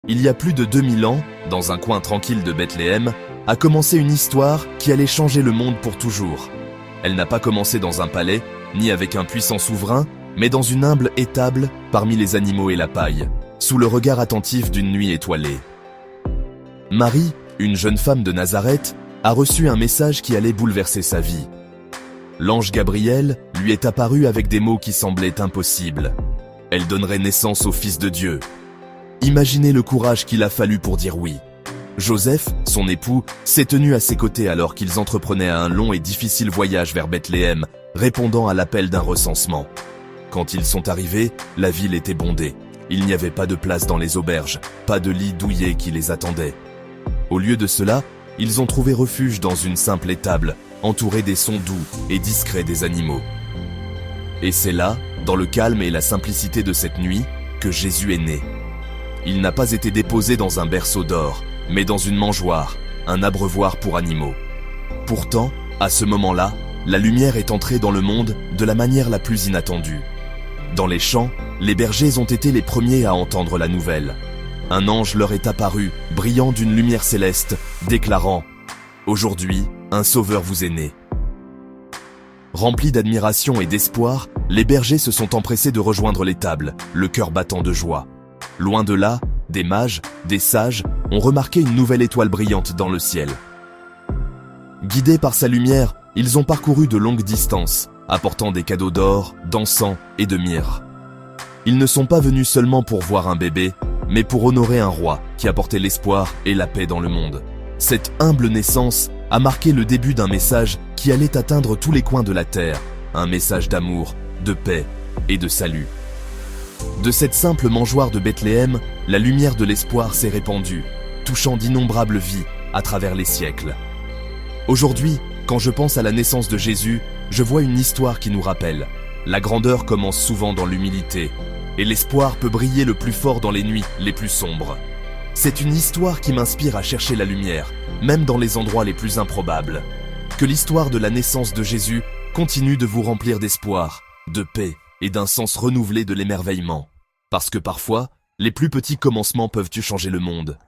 Il y a plus de 2000 ans, dans un coin tranquille de Bethléem, a commencé une histoire qui allait changer le monde pour toujours. Elle n'a pas commencé dans un palais, ni avec un puissant souverain, mais dans une humble étable parmi les animaux et la paille, sous le regard attentif d'une nuit étoilée. Marie, une jeune femme de Nazareth, a reçu un message qui allait bouleverser sa vie. L'ange Gabriel lui est apparu avec des mots qui semblaient impossibles. Elle donnerait naissance au Fils de Dieu. Imaginez le courage qu'il a fallu pour dire oui. Joseph, son époux, s'est tenu à ses côtés alors qu'ils entreprenaient un long et difficile voyage vers Bethléem, répondant à l'appel d'un recensement. Quand ils sont arrivés, la ville était bondée. Il n'y avait pas de place dans les auberges, pas de lit douillet qui les attendait. Au lieu de cela, ils ont trouvé refuge dans une simple étable, entourée des sons doux et discrets des animaux. Et c'est là, dans le calme et la simplicité de cette nuit, que Jésus est né. Il n'a pas été déposé dans un berceau d'or, mais dans une mangeoire, un abreuvoir pour animaux. Pourtant, à ce moment-là, la lumière est entrée dans le monde de la manière la plus inattendue. Dans les champs, les bergers ont été les premiers à entendre la nouvelle. Un ange leur est apparu, brillant d'une lumière céleste, déclarant « Aujourd'hui, un sauveur vous est né ». Remplis d'admiration et d'espoir, les bergers se sont empressés de rejoindre l'étable, le cœur battant de joie. Loin de là, des mages, des sages, ont remarqué une nouvelle étoile brillante dans le ciel. Guidés par sa lumière, ils ont parcouru de longues distances, apportant des cadeaux d'or, d'encens et de myrrhe. Ils ne sont pas venus seulement pour voir un bébé, mais pour honorer un roi qui apportait l'espoir et la paix dans le monde. Cette humble naissance a marqué le début d'un message qui allait atteindre tous les coins de la terre, un message d'amour, de paix et de salut. De cette simple mangeoire de Bethléem, la lumière de l'espoir s'est répandue, touchant d'innombrables vies à travers les siècles. Aujourd'hui, quand je pense à la naissance de Jésus, je vois une histoire qui nous rappelle. La grandeur commence souvent dans l'humilité, et l'espoir peut briller le plus fort dans les nuits les plus sombres. C'est une histoire qui m'inspire à chercher la lumière, même dans les endroits les plus improbables. Que l'histoire de la naissance de Jésus continue de vous remplir d'espoir, de paix et d'un sens renouvelé de l'émerveillement. Parce que parfois, les plus petits commencements peuvent changer le monde.